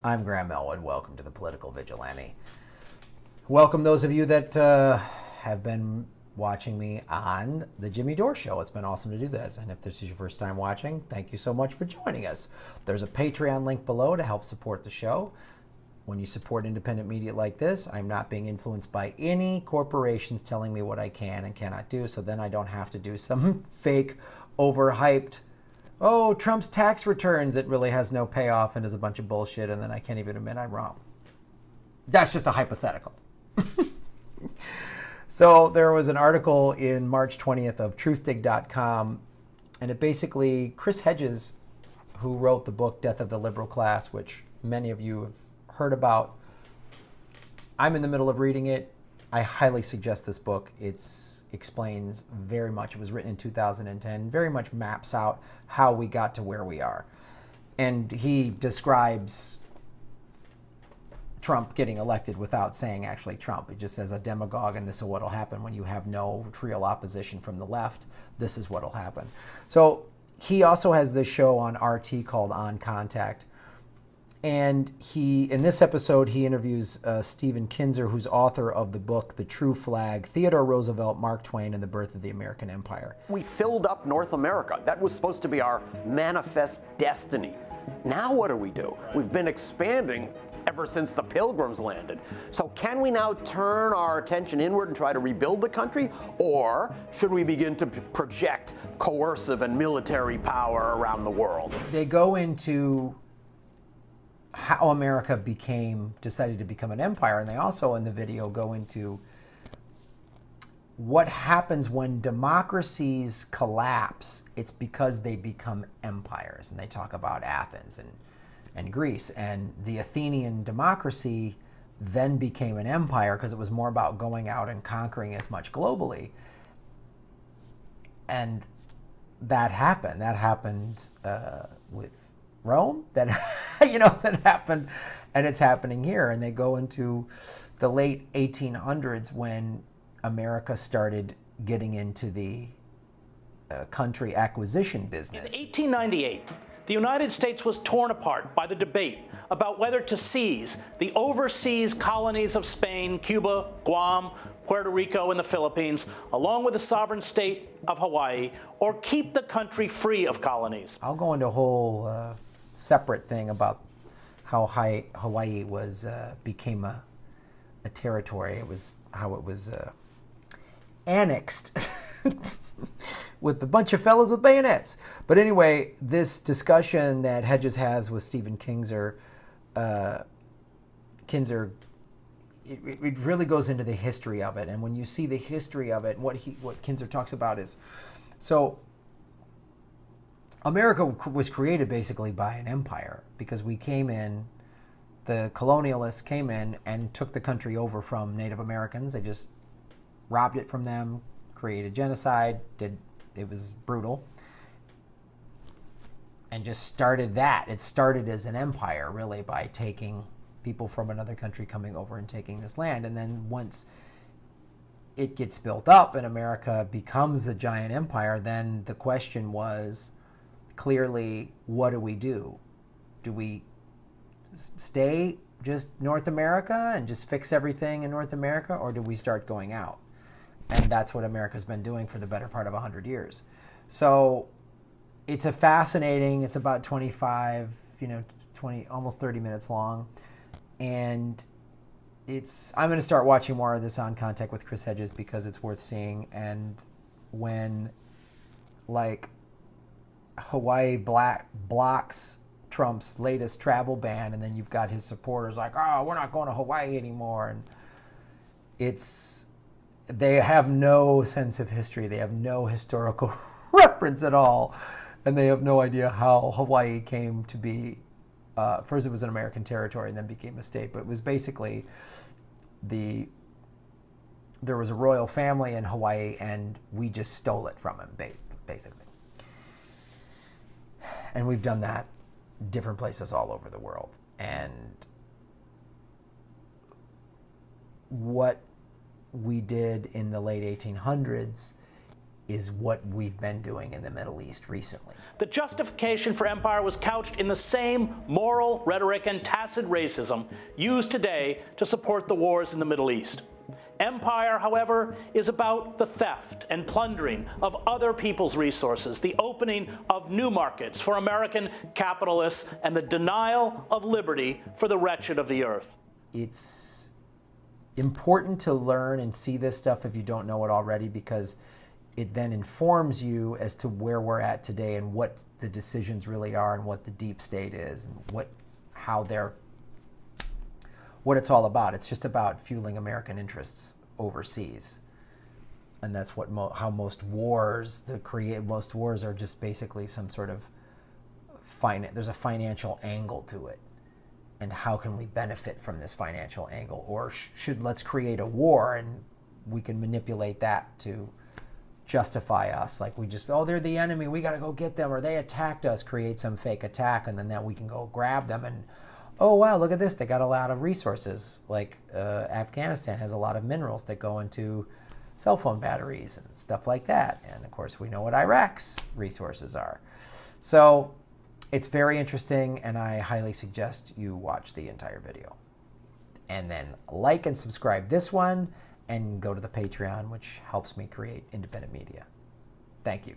I'm Graham Elwood. Welcome to the Political Vigilante. Welcome those of you that have been watching me on the Jimmy Dore Show. It's been awesome to do this. And if this is your first time watching, thank you so much for joining us. There's a Patreon link below to help support the show. When you support independent media like this, I'm not being influenced by any corporations telling me what I can and cannot do, so then I don't have to do some fake, overhyped, oh, Trump's tax returns, it really has no payoff and is a bunch of bullshit, and then I can't even admit I'm wrong. That's just a hypothetical. So there was an article in March 20th of Truthdig.com, and it basically, Chris Hedges, who wrote the book Death of the Liberal Class, which many of you have heard about. I'm in the middle of reading it. I highly suggest this book. It explains very much. It was written in 2010, very much maps out how we got to where we are. And he describes Trump getting elected without saying actually Trump. It just says a demagogue, and this is what will happen when you have no real opposition from the left. This is what will happen. So he also has this show on RT called On Contact. And in this episode, he interviews Stephen Kinzer, who's author of the book, The True Flag, Theodore Roosevelt, Mark Twain, and the Birth of the American Empire. We filled up North America. That was supposed to be our manifest destiny. Now what do? We've been expanding ever since the Pilgrims landed. So can we now turn our attention inward and try to rebuild the country? Or should we begin to project coercive and military power around the world? They go into how America decided to become an empire. And they also in the video go into what happens when democracies collapse. It's because they become empires. And they talk about Athens and Greece. And the Athenian democracy then became an empire because it was more about going out and conquering as much globally. And that happened. That happened with Rome, that happened, and it's happening here. And they go into the late 1800s when America started getting into the country acquisition business. In 1898, the United States was torn apart by the debate about whether to seize the overseas colonies of Spain, Cuba, Guam, Puerto Rico, and the Philippines, along with the sovereign state of Hawaii, or keep the country free of colonies. I'll go into a whole separate thing about how Hawaii became a territory. It was how it was annexed with a bunch of fellows with bayonets. But anyway, this discussion that Hedges has with Stephen Kinzer, it really goes into the history of it. And when you see the history of it, what Kinzer talks about is, so America was created basically by an empire because the colonialists came in and took the country over from Native Americans. They just robbed it from them, created genocide, it was brutal, and just started that. It started as an empire, really, by taking people from another country coming over and taking this land. And then once it gets built up and America becomes a giant empire, then the question was, clearly, what do? Do we stay just North America and just fix everything in North America, or do we start going out? And that's what America's been doing for the better part of 100 years. So it's it's about 25, 20, almost 30 minutes long. And I'm going to start watching more of this On Contact with Chris Hedges because it's worth seeing. And when, Hawaii blocks Trump's latest travel ban, and then you've got his supporters like, oh, we're not going to Hawaii anymore. And they have no sense of history. They have no historical reference at all. And they have no idea how Hawaii came to be. First it was an American territory and then became a state. But it was basically there was a royal family in Hawaii and we just stole it from them, basically. And we've done that different places all over the world. And what we did in the late 1800s is what we've been doing in the Middle East recently. The justification for empire was couched in the same moral rhetoric and tacit racism used today to support the wars in the Middle East. Empire, however, is about the theft and plundering of other people's resources, the opening of new markets for American capitalists, and the denial of liberty for the wretched of the earth. It's important to learn and see this stuff if you don't know it already, because it then informs you as to where we're at today and what the decisions really are and what the deep state is and what it's all about. It's just about fueling American interests overseas. And that's what how most wars are just basically some sort of there's a financial angle to it. And how can we benefit from this financial angle? Or let's create a war and we can manipulate that to justify us. Like they're the enemy, we got to go get them, or they attacked us, create some fake attack, and then that we can go grab them and, oh wow, look at this, they got a lot of resources. Like Afghanistan has a lot of minerals that go into cell phone batteries and stuff like that. And of course we know what Iraq's resources are. So it's very interesting, and I highly suggest you watch the entire video. And then like and subscribe this one, and go to the Patreon, which helps me create independent media. Thank you.